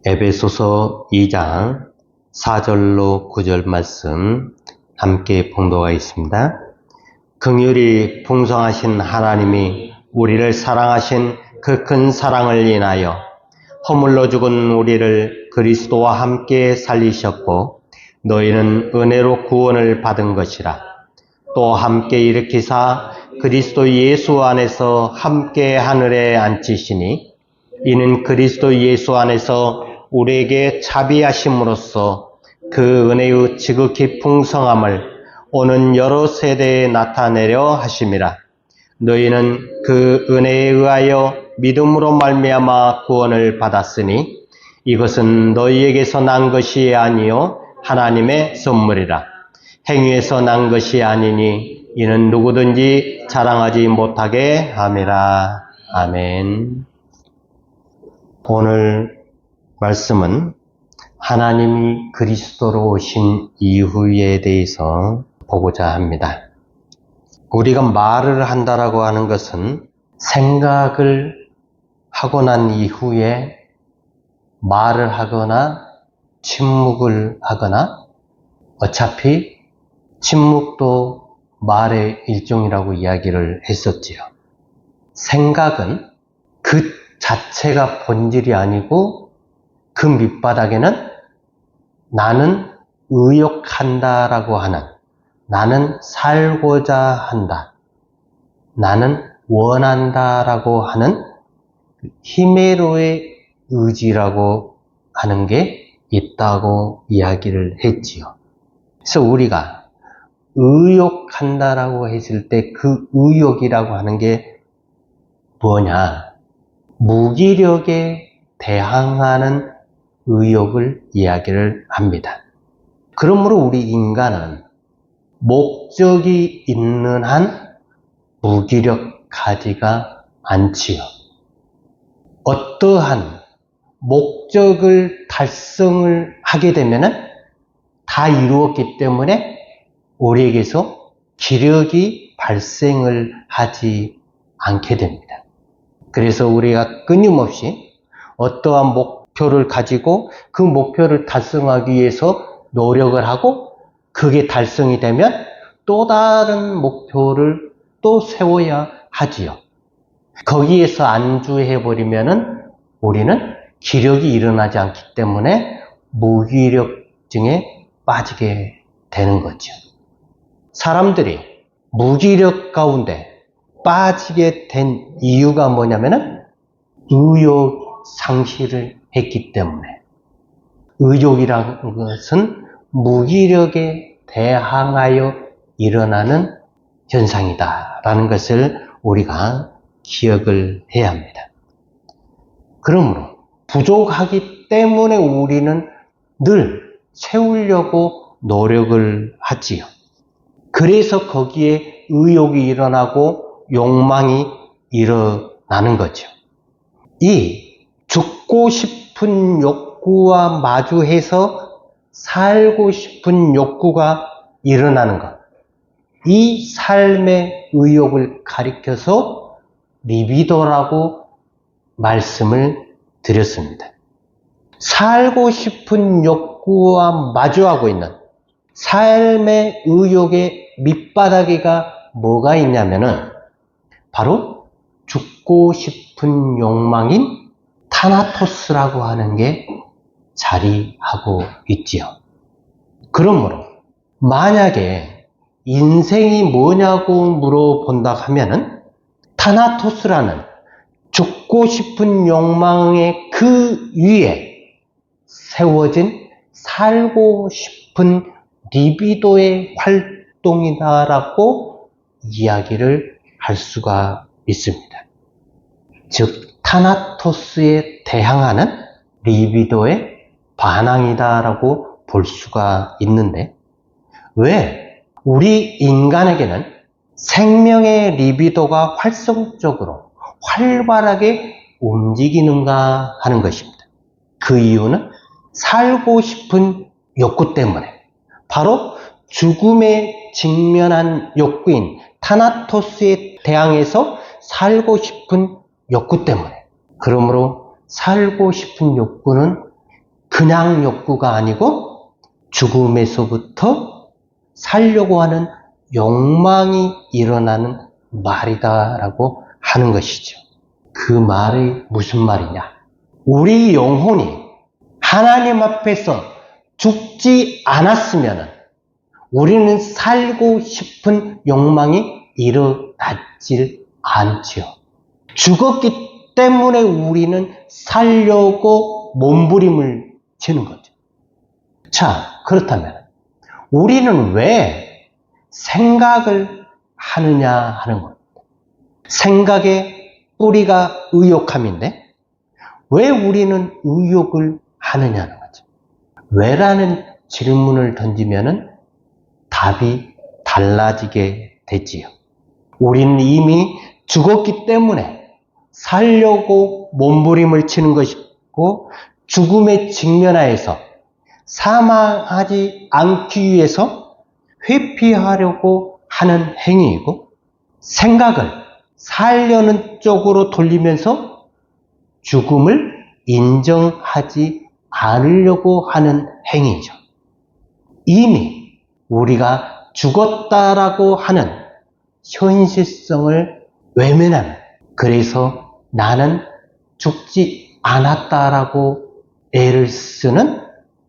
에베소서 2장 4절로 9절 말씀 함께 봉독하겠습니다. 긍휼이 풍성하신 하나님이 우리를 사랑하신 그 큰 사랑을 인하여 허물로 죽은 우리를 그리스도와 함께 살리셨고 너희는 은혜로 구원을 받은 것이라. 또 함께 일으키사 그리스도 예수 안에서 함께 하늘에 앉히시니 이는 그리스도 예수 안에서 우리에게 자비하심으로써 그 은혜의 지극히 풍성함을 오는 여러 세대에 나타내려 하심이라. 너희는 그 은혜에 의하여 믿음으로 말미암아 구원을 받았으니 이것은 너희에게서 난 것이 아니요 하나님의 선물이라. 행위에서 난 것이 아니니 이는 누구든지 자랑하지 못하게 함이라. 아멘. 오늘 말씀은 하나님이 그리스도로 오신 이유에 대해서 보고자 합니다. 우리가 말을 한다라고 하는 것은 생각을 하고 난 이후에 말을 하거나 침묵을 하거나, 어차피 침묵도 말의 일종이라고 이야기를 했었지요. 생각은 그 자체가 본질이 아니고 그 밑바닥에는 나는 의욕한다라고 하는, 나는 살고자 한다, 나는 원한다라고 하는 히메로의 의지라고 하는 게 있다고 이야기를 했지요. 그래서 우리가 의욕한다라고 했을 때 그 의욕이라고 하는 게 뭐냐? 무기력에 대항하는 의욕을 이야기를 합니다. 그러므로 우리 인간은 목적이 있는 한 무기력하지가 않지요. 어떠한 목적을 달성을 하게 되면은 다 이루었기 때문에 우리에게서 기력이 발생을 하지 않게 됩니다. 그래서 우리가 끊임없이 어떠한 목표를 가지고 그 목표를 달성하기 위해서 노력을 하고 그게 달성이 되면 또 다른 목표를 또 세워야 하지요. 거기에서 안주해버리면은 우리는 기력이 일어나지 않기 때문에 무기력증에 빠지게 되는 거죠. 사람들이 무기력 가운데 빠지게 된 이유가 뭐냐면은 의욕 상실을 했기 때문에. 의욕이라는 것은 무기력에 대항하여 일어나는 현상이다라는 것을 우리가 기억을 해야 합니다. 그러므로 부족하기 때문에 우리는 늘 채우려고 노력을 하지요. 그래서 거기에 의욕이 일어나고 욕망이 일어나는 거죠. 이 죽고 싶은 욕구와 마주해서 살고 싶은 욕구가 일어나는 것, 이 삶의 의욕을 가리켜서 리비도라고 말씀을 드렸습니다. 살고 싶은 욕구와 마주하고 있는 삶의 의욕의 밑바닥에가 뭐가 있냐면은 바로 죽고 싶은 욕망인 타나토스라고 하는 게 자리하고 있지요. 그러므로 만약에 인생이 뭐냐고 물어본다 하면은 타나토스라는 죽고 싶은 욕망의 그 위에 세워진 살고 싶은 리비도의 활동이다라고 이야기를 할 수가 있습니다. 즉 타나토스에 대항하는 리비도의 반항이다라고 볼 수가 있는데, 왜 우리 인간에게는 생명의 리비도가 활성적으로 활발하게 움직이는가 하는 것입니다. 그 이유는 살고 싶은 욕구 때문에, 바로 죽음에 직면한 욕구인 타나토스에 대항해서 살고 싶은 욕구 때문에. 그러므로 살고 싶은 욕구는 그냥 욕구가 아니고 죽음에서부터 살려고 하는 욕망이 일어나는 말이다라고 하는 것이죠. 그 말이 무슨 말이냐? 우리 영혼이 하나님 앞에서 죽지 않았으면 우리는 살고 싶은 욕망이 일어나질 않지요. 죽었기 때문에 우리는 살려고 몸부림을 치는 거죠. 자, 그렇다면 우리는 왜 생각을 하느냐 하는 겁니다. 생각의 뿌리가 의욕함인데 왜 우리는 의욕을 하느냐는 거죠. 왜라는 질문을 던지면은 답이 달라지게 되지요. 우리는 이미 죽었기 때문에 살려고 몸부림을 치는 것이고 죽음에 직면하여서 사망하지 않기 위해서 회피하려고 하는 행위이고 생각을 살려는 쪽으로 돌리면서 죽음을 인정하지 않으려고 하는 행위죠. 이미 우리가 죽었다라고 하는 현실성을 외면하는, 그래서 나는 죽지 않았다라고 애를 쓰는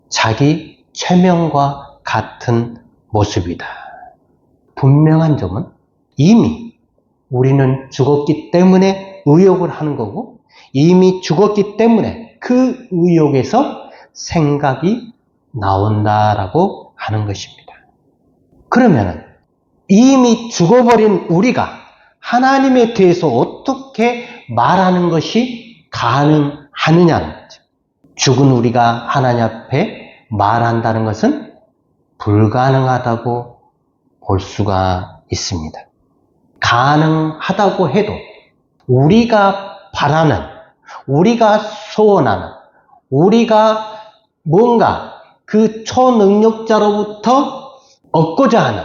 자기 최면과 같은 모습이다. 분명한 점은 이미 우리는 죽었기 때문에 의욕을 하는 거고 이미 죽었기 때문에 그 의욕에서 생각이 나온다라고 하는 것입니다. 그러면 이미 죽어버린 우리가 하나님에 대해서 어떻게 말하는 것이 가능하느냐는 거죠. 죽은 우리가 하나님 앞에 말한다는 것은 불가능하다고 볼 수가 있습니다. 가능하다고 해도 우리가 바라는, 우리가 소원하는, 우리가 뭔가 그 초능력자로부터 얻고자 하는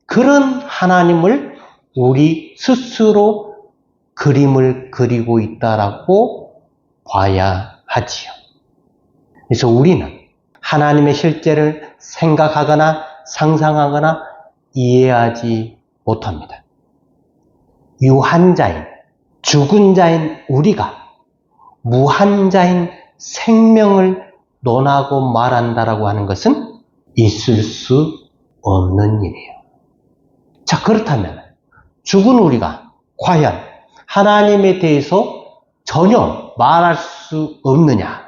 그런 하나님을 우리 스스로 그림을 그리고 있다라고 봐야 하지요. 그래서 우리는 하나님의 실제를 생각하거나 상상하거나 이해하지 못합니다. 유한자인, 죽은 자인 우리가 무한자인 생명을 논하고 말한다라고 하는 것은 있을 수 없는 일이에요. 자, 그렇다면 죽은 우리가 과연 하나님에 대해서 전혀 말할 수 없느냐?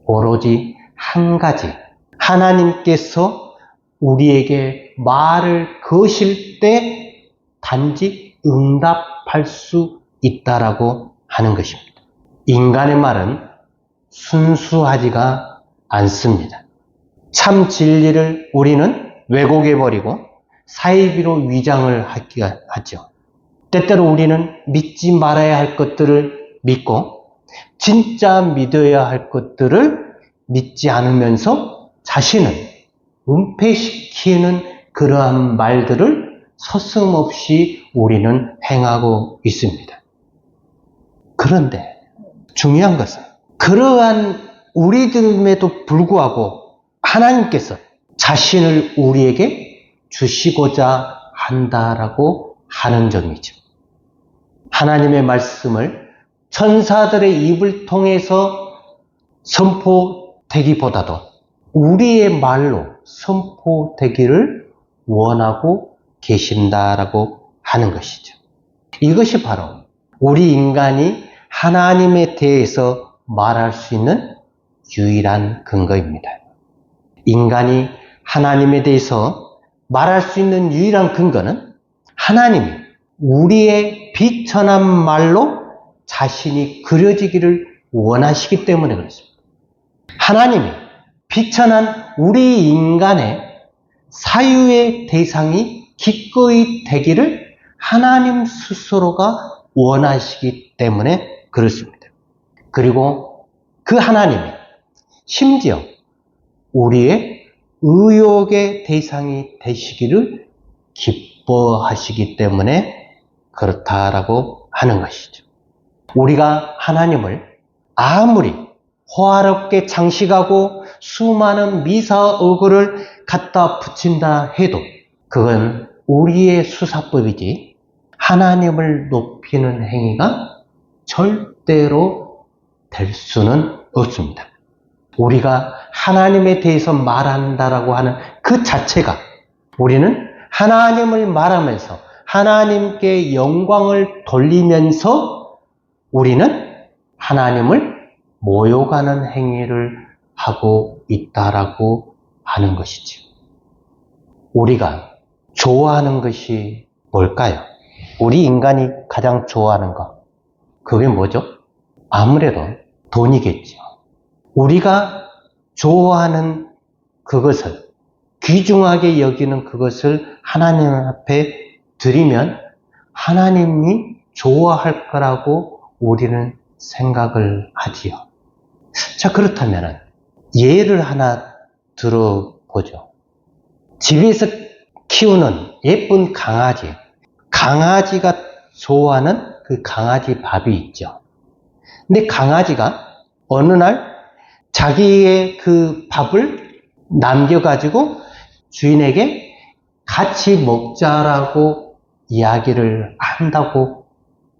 오로지 한 가지, 하나님께서 우리에게 말을 거실 때 단지 응답할 수 있다라고 하는 것입니다. 인간의 말은 순수하지가 않습니다. 참 진리를 우리는 왜곡해버리고 사이비로 위장을 하죠. 때때로 우리는 믿지 말아야 할 것들을 믿고 진짜 믿어야 할 것들을 믿지 않으면서 자신을 은폐시키는 그러한 말들을 서슴없이 우리는 행하고 있습니다. 그런데 중요한 것은 그러한 우리들임에도 불구하고 하나님께서 자신을 우리에게 주시고자 한다라고 하는 점이죠. 하나님의 말씀을 천사들의 입을 통해서 선포되기보다도 우리의 말로 선포되기를 원하고 계신다라고 하는 것이죠. 이것이 바로 우리 인간이 하나님에 대해서 말할 수 있는 유일한 근거입니다. 인간이 하나님에 대해서 말할 수 있는 유일한 근거는 하나님이 우리의 비천한 말로 자신이 그려지기를 원하시기 때문에 그렇습니다. 하나님이 비천한 우리 인간의 사유의 대상이 기꺼이 되기를 하나님 스스로가 원하시기 때문에 그렇습니다. 그리고 그 하나님이 심지어 우리의 의욕의 대상이 되시기를 기뻐하시기 때문에 그렇다라고 하는 것이죠. 우리가 하나님을 아무리 호화롭게 장식하고 수많은 미사의구를 갖다 붙인다 해도 그건 우리의 수사법이지 하나님을 높이는 행위가 절대로 될 수는 없습니다. 우리가 하나님에 대해서 말한다라고 하는 그 자체가 우리는 하나님을 말하면서 하나님께 영광을 돌리면서 우리는 하나님을 모욕하는 행위를 하고 있다라고 하는 것이죠. 우리가 좋아하는 것이 뭘까요? 우리 인간이 가장 좋아하는 것. 그게 뭐죠? 아무래도 돈이겠죠. 우리가 좋아하는 그것을, 귀중하게 여기는 그것을 하나님 앞에 드리면 하나님이 좋아할 거라고 우리는 생각을 하지요. 자, 그렇다면 예를 하나 들어보죠. 집에서 키우는 예쁜 강아지. 강아지가 좋아하는 그 강아지 밥이 있죠. 근데 강아지가 어느 날 자기의 그 밥을 남겨가지고 주인에게 같이 먹자라고 이야기를 한다고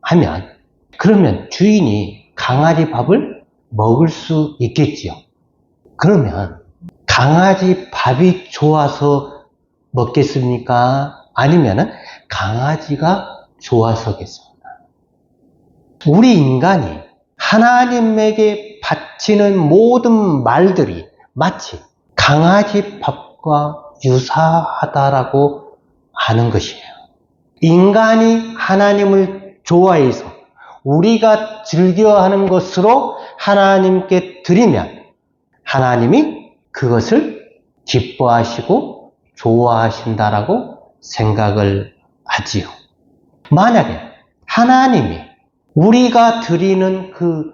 하면 그러면 주인이 강아지 밥을 먹을 수 있겠지요. 그러면 강아지 밥이 좋아서 먹겠습니까? 아니면은 강아지가 좋아서겠습니까? 우리 인간이 하나님에게 바치는 모든 말들이 마치 강아지 밥과 유사하다라고 하는 것이에요. 인간이 하나님을 좋아해서 우리가 즐겨하는 것으로 하나님께 드리면 하나님이 그것을 기뻐하시고 좋아하신다라고 생각을 하지요. 만약에 하나님이 우리가 드리는 그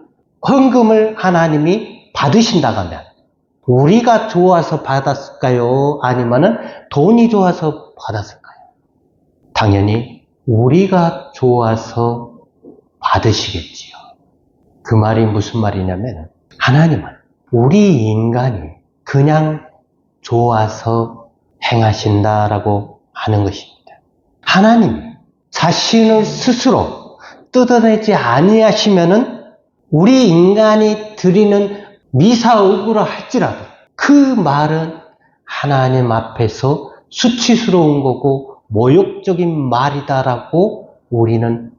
헌금을 하나님이 받으신다고 하면 우리가 좋아서 받았을까요? 아니면은 돈이 좋아서 받았을까요? 당연히 우리가 좋아서 받으시겠지요. 그 말이 무슨 말이냐면 하나님은 우리 인간이 그냥 좋아서 행하신다라고 하는 것입니다. 하나님이 자신을 스스로 뜯어내지 아니하시면은 우리 인간이 드리는 미사의구라 할지라도 그 말은 하나님 앞에서 수치스러운 거고 모욕적인 말이다라고 우리는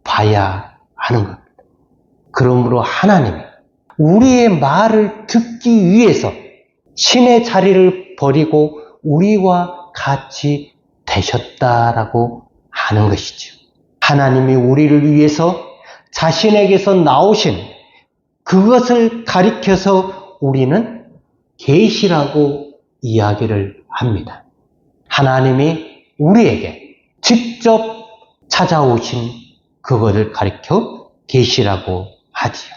봐야 하는 겁니다. 그러므로 하나님이 우리의 말을 듣기 위해서 신의 자리를 버리고 우리와 같이 되셨다라고 하는 것이죠. 하나님이 우리를 위해서 자신에게서 나오신 그것을 가리켜서 우리는 계시라고 이야기를 합니다. 하나님이 우리에게 직접 찾아오신 그것을 가리켜 계시라고 하지요.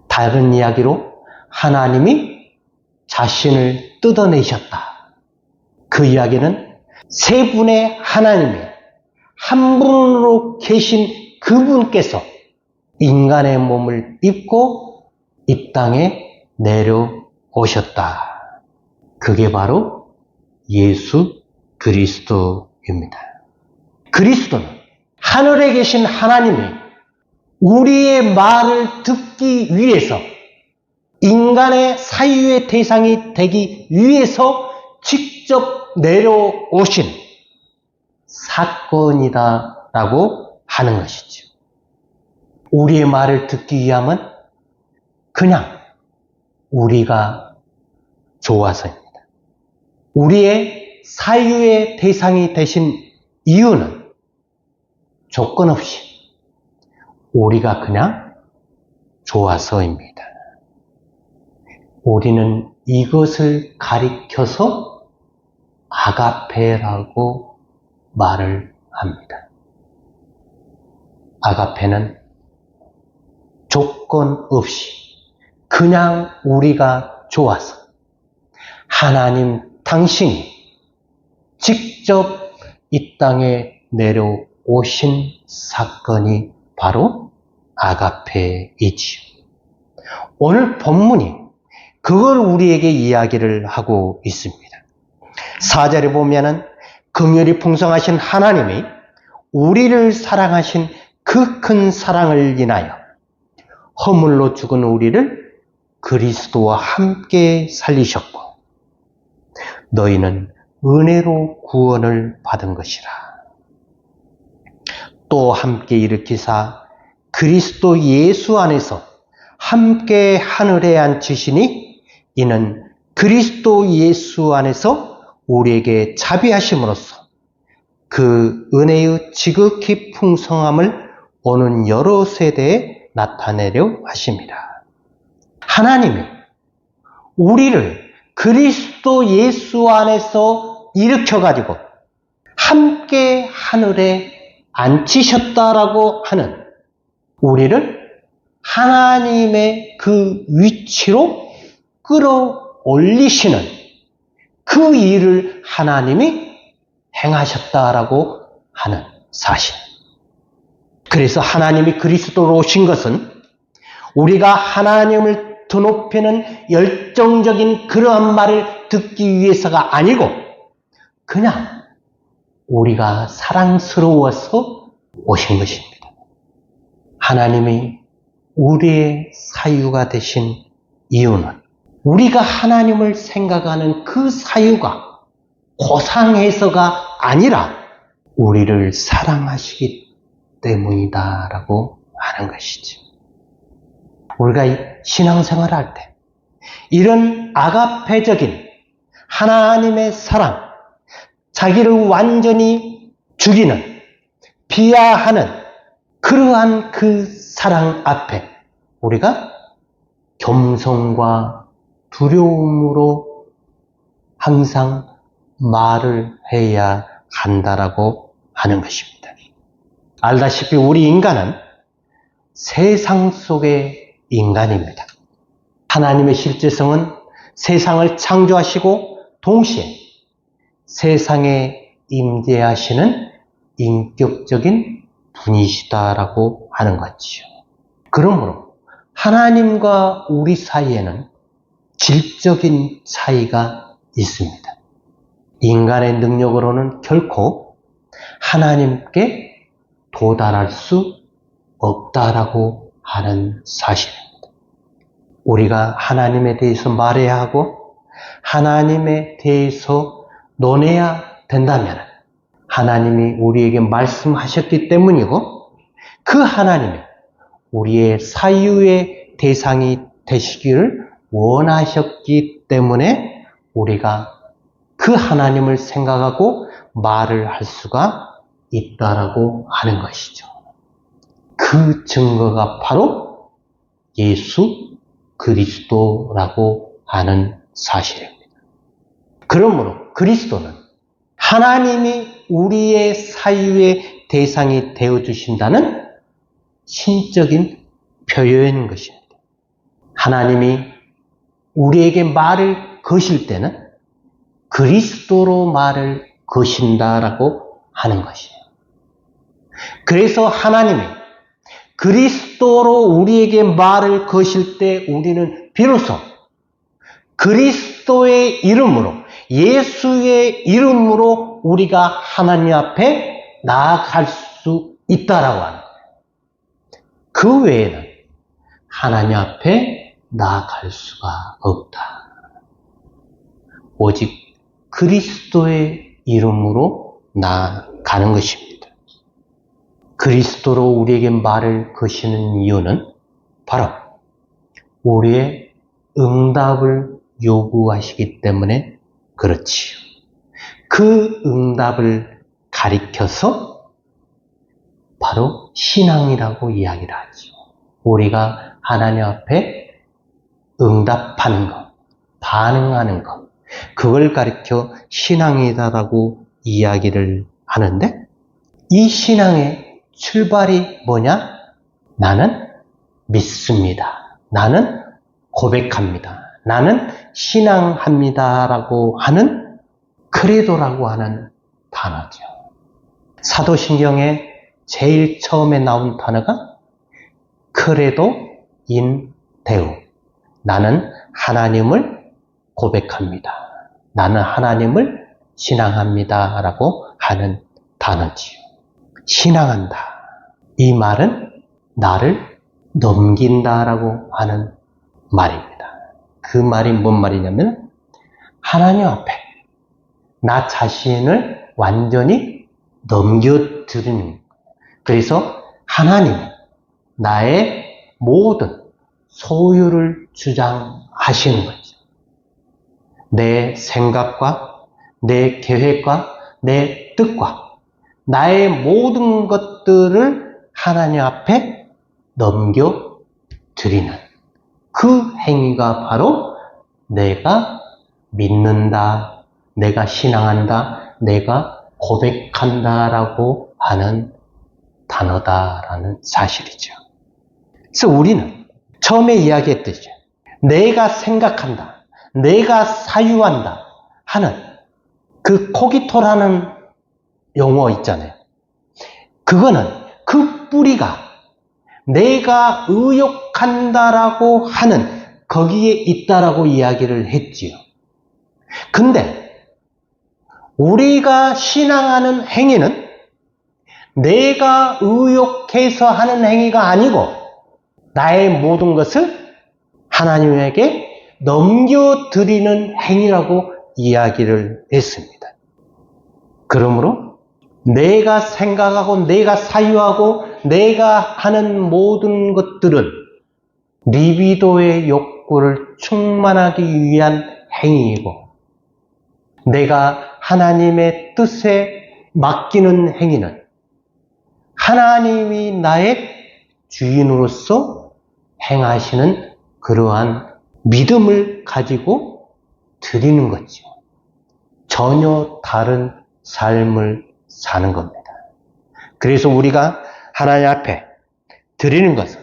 다른 이야기로 하나님이 자신을 뜯어내셨다. 그 이야기는 세 분의 하나님이 한 분으로 계신 그분께서 인간의 몸을 입고 이 땅에 내려오셨다. 그게 바로 예수 그리스도입니다. 그리스도는 하늘에 계신 하나님이 우리의 말을 듣기 위해서 인간의 사유의 대상이 되기 위해서 직접 내려오신 사건이다라고 하는 것이죠. 우리의 말을 듣기 위함은 그냥 우리가 좋아서입니다. 우리의 사유의 대상이 되신 이유는 조건 없이 우리가 그냥 좋아서입니다. 우리는 이것을 가리켜서 아가페라고 말을 합니다. 아가페는 조건 없이 그냥 우리가 좋아서 하나님 당신이 직접 이 땅에 내려오신 사건이 바로 아가페이지요. 오늘 본문이 그걸 우리에게 이야기를 하고 있습니다. 4절에 보면은 긍휼이 풍성하신 하나님이 우리를 사랑하신 그 큰 사랑을 인하여 허물로 죽은 우리를 그리스도와 함께 살리셨고 너희는 은혜로 구원을 받은 것이라. 또 함께 일으키사 그리스도 예수 안에서 함께 하늘에 앉히시니 이는 그리스도 예수 안에서 우리에게 자비하심으로써 그 은혜의 지극히 풍성함을 오는 여러 세대에 나타내려 하십니다. 하나님이 우리를 그리스도 예수 안에서 일으켜가지고 함께 하늘에 앉히셨다라고 하는 우리를 하나님의 그 위치로 끌어올리시는 그 일을 하나님이 행하셨다라고 하는 사실. 그래서 하나님이 그리스도로 오신 것은 우리가 하나님을 드높이는 열정적인 그러한 말을 듣기 위해서가 아니고 그냥 우리가 사랑스러워서 오신 것입니다. 하나님이 우리의 사유가 되신 이유는 우리가 하나님을 생각하는 그 사유가 고상해서가 아니라 우리를 사랑하시기 때문이다라고 하는 것이죠. 우리가 신앙생활을 할 때 이런 아가페적인 하나님의 사랑, 자기를 완전히 죽이는, 비하하는 그러한 그 사랑 앞에 우리가 겸손과 두려움으로 항상 말을 해야 한다라고 하는 것입니다. 알다시피 우리 인간은 세상 속의 인간입니다. 하나님의 실제성은 세상을 창조하시고 동시에 세상에 임재하시는 인격적인 분이시다라고 하는 것이죠. 그러므로 하나님과 우리 사이에는 질적인 차이가 있습니다. 인간의 능력으로는 결코 하나님께 도달할 수 없다라고 하는 사실입니다. 우리가 하나님에 대해서 말해야 하고 하나님에 대해서 논해야 된다면 하나님이 우리에게 말씀하셨기 때문이고 그 하나님이 우리의 사유의 대상이 되시기를 원하셨기 때문에 우리가 그 하나님을 생각하고 말을 할 수가 있다라고 하는 것이죠. 그 증거가 바로 예수 그리스도라고 하는 사실입니다. 그러므로 그리스도는 하나님이 우리의 사유의 대상이 되어주신다는 신적인 표현인 것입니다. 하나님이 우리에게 말을 거실 때는 그리스도로 말을 거신다라고 하는 것이에요. 그래서 하나님이 그리스도로 우리에게 말을 거실 때 우리는 비로소 그리스도의 이름으로 예수의 이름으로 우리가 하나님 앞에 나아갈 수 있다라고 하는 거예요. 그 외에는 하나님 앞에 나아갈 수가 없다. 오직 그리스도의 이름으로 나아가는 것입니다. 그리스도로 우리에게 말을 거시는 이유는 바로 우리의 응답을 요구하시기 때문에 그렇지요. 그 응답을 가리켜서 바로 신앙이라고 이야기를 하죠. 우리가 하나님 앞에 응답하는 것, 반응하는 것, 그걸 가리켜 신앙이다라고 이야기를 하는데 이 신앙의 출발이 뭐냐? 나는 믿습니다. 나는 고백합니다. 나는 신앙합니다라고 하는 크레도라고 하는 단어죠. 사도신경에 제일 처음에 나온 단어가 크레도 인 데우, 나는 하나님을 고백합니다. 나는 하나님을 신앙합니다. 라고 하는 단어지요. 신앙한다. 이 말은 나를 넘긴다라고 하는 말입니다. 그 말이 뭔 말이냐면 하나님 앞에 나 자신을 완전히 넘겨드리는 거예요. 그래서 하나님이 나의 모든 소유를 주장하시는 거죠. 내 생각과 내 계획과 내 뜻과 나의 모든 것들을 하나님 앞에 넘겨드리는 그 행위가 바로 내가 믿는다, 내가 신앙한다, 내가 고백한다라고 하는 단어다라는 사실이죠. 그래서 우리는 처음에 이야기했듯이 내가 생각한다, 내가 사유한다 하는 그 코기토라는 용어 있잖아요. 그거는 그 뿌리가 내가 의욕한다라고 하는 거기에 있다라고 이야기를 했지요. 근데 우리가 신앙하는 행위는 내가 의욕해서 하는 행위가 아니고 나의 모든 것을 하나님에게 넘겨드리는 행위라고 이야기를 했습니다. 그러므로 내가 생각하고 내가 사유하고 내가 하는 모든 것들은 리비도의 욕구를 충만하기 위한 행위이고 내가 하나님의 뜻에 맡기는 행위는 하나님이 나의 주인으로서 행하시는 그러한 믿음을 가지고 드리는 거죠. 전혀 다른 삶을 사는 겁니다. 그래서 우리가 하나님 앞에 드리는 것은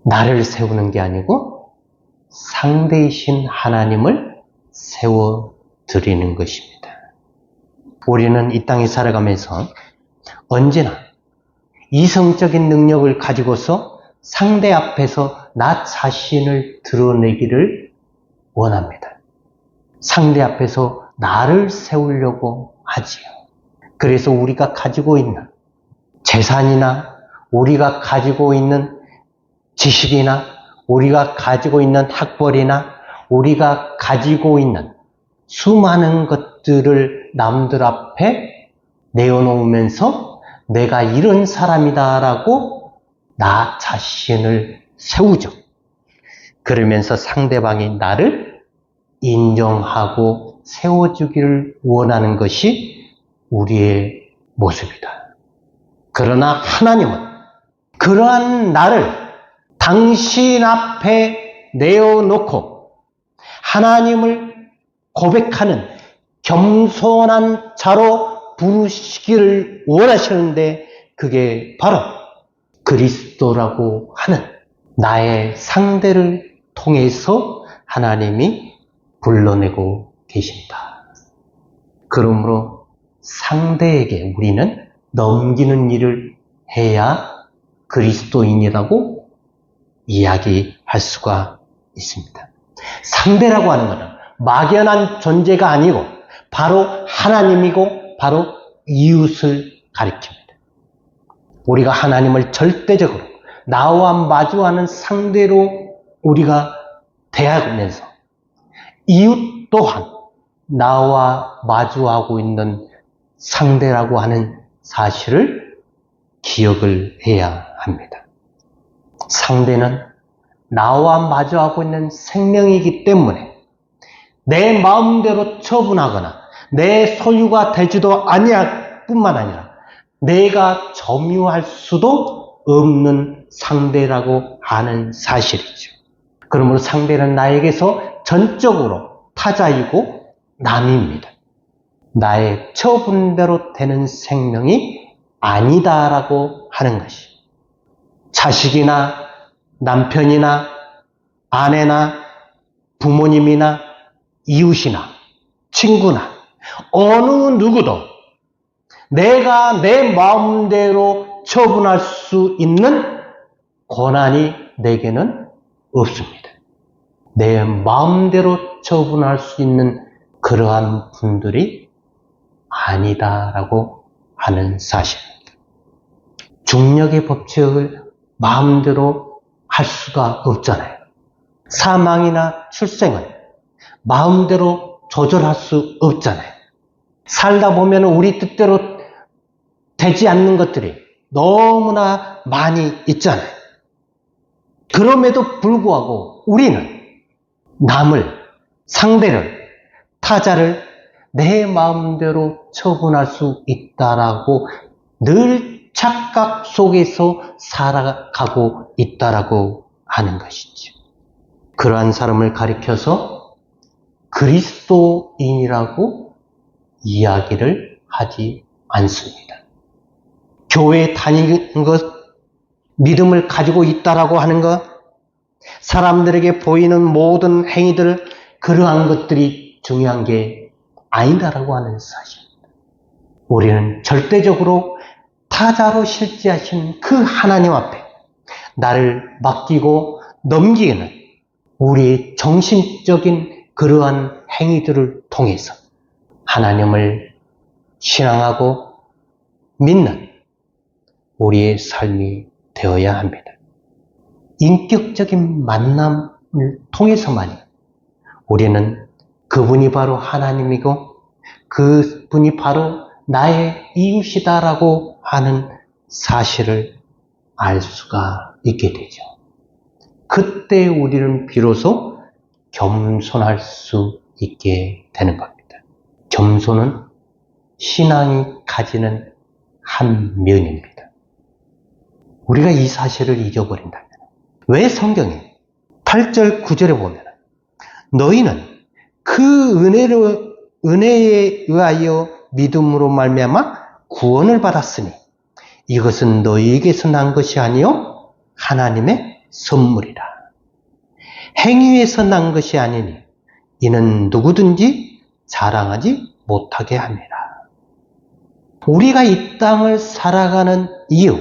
나를 세우는 게 아니고 상대이신 하나님을 세워 드리는 것입니다. 우리는 이 땅에 살아가면서 언제나 이성적인 능력을 가지고서 상대 앞에서 나 자신을 드러내기를 원합니다. 상대 앞에서 나를 세우려고 하지요. 그래서 우리가 가지고 있는 재산이나 우리가 가지고 있는 지식이나 우리가 가지고 있는 학벌이나 우리가 가지고 있는 수많은 것들을 남들 앞에 내어놓으면서 내가 이런 사람이다라고 나 자신을 세우죠. 그러면서 상대방이 나를 인정하고 세워주기를 원하는 것이 우리의 모습이다. 그러나 하나님은 그러한 나를 당신 앞에 내어놓고 하나님을 고백하는 겸손한 자로 부르시기를 원하시는데 그게 바로 그리스도라고 하는 나의 상대를 통해서 하나님이 불러내고 계십니다. 그러므로 상대에게 우리는 넘기는 일을 해야 그리스도인이라고 이야기할 수가 있습니다. 상대라고 하는 것은 막연한 존재가 아니고 바로 하나님이고 바로 이웃을 가리킵니다. 우리가 하나님을 절대적으로 나와 마주하는 상대로 우리가 대하면서 이웃 또한 나와 마주하고 있는 상대라고 하는 사실을 기억을 해야 합니다. 상대는 나와 마주하고 있는 생명이기 때문에 내 마음대로 처분하거나 내 소유가 되지도 아니할 뿐만 아니라 내가 점유할 수도 없는 상대라고 하는 사실이죠. 그러므로 상대는 나에게서 전적으로 타자이고 남입니다. 나의 처분대로 되는 생명이 아니다라고 하는 것이 자식이나 남편이나 아내나 부모님이나 이웃이나 친구나 어느 누구도 내가 내 마음대로 처분할 수 있는 권한이 내게는 없습니다. 내 마음대로 처분할 수 있는 그러한 분들이 아니다라고 하는 사실입니다. 중력의 법칙을 마음대로 할 수가 없잖아요. 사망이나 출생은 마음대로 조절할 수 없잖아요. 살다 보면 우리 뜻대로 되지 않는 것들이 너무나 많이 있잖아요. 그럼에도 불구하고 우리는 남을, 상대를, 타자를 내 마음대로 처분할 수 있다라고 늘 착각 속에서 살아가고 있다라고 하는 것이죠. 그러한 사람을 가리켜서 그리스도인이라고 이야기를 하지 않습니다. 교회에 다니는 것, 믿음을 가지고 있다라고 하는 것, 사람들에게 보이는 모든 행위들, 그러한 것들이 중요한 게 아니다라고 하는 사실입니다. 우리는 절대적으로 타자로 실제하신 그 하나님 앞에 나를 맡기고 넘기는 우리의 정신적인 그러한 행위들을 통해서 하나님을 신앙하고 믿는 우리의 삶이 되어야 합니다. 인격적인 만남을 통해서만이 우리는 그분이 바로 하나님이고 그분이 바로 나의 이웃이다라고 하는 사실을 알 수가 있게 되죠. 그때 우리는 비로소 겸손할 수 있게 되는 겁니다. 겸손은 신앙이 가지는 한 면입니다. 우리가 이 사실을 잊어버린다면 왜 성경에 8절 9절에 보면 너희는 그 은혜에 의하여 믿음으로 말미암아 구원을 받았으니 이것은 너희에게서 난 것이 아니요 하나님의 선물이라. 행위에서 난 것이 아니니 이는 누구든지 자랑하지 못하게 함이라. 우리가 이 땅을 살아가는 이유,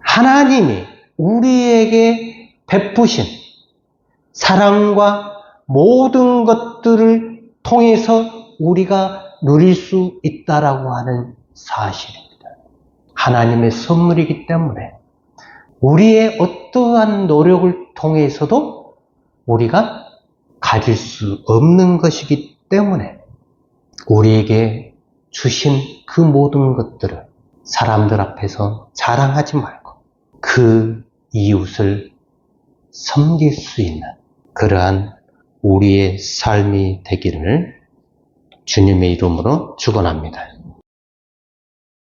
하나님이 우리에게 베푸신 사랑과 모든 것들을 통해서 우리가 누릴 수 있다라고 하는 사실입니다. 하나님의 선물이기 때문에 우리의 어떠한 노력을 통해서도 우리가 가질 수 없는 것이기 때문에 우리에게 주신 그 모든 것들을 사람들 앞에서 자랑하지 말고 그 이웃을 섬길 수 있는 그러한 우리의 삶이 되기를 주님의 이름으로 축원합니다.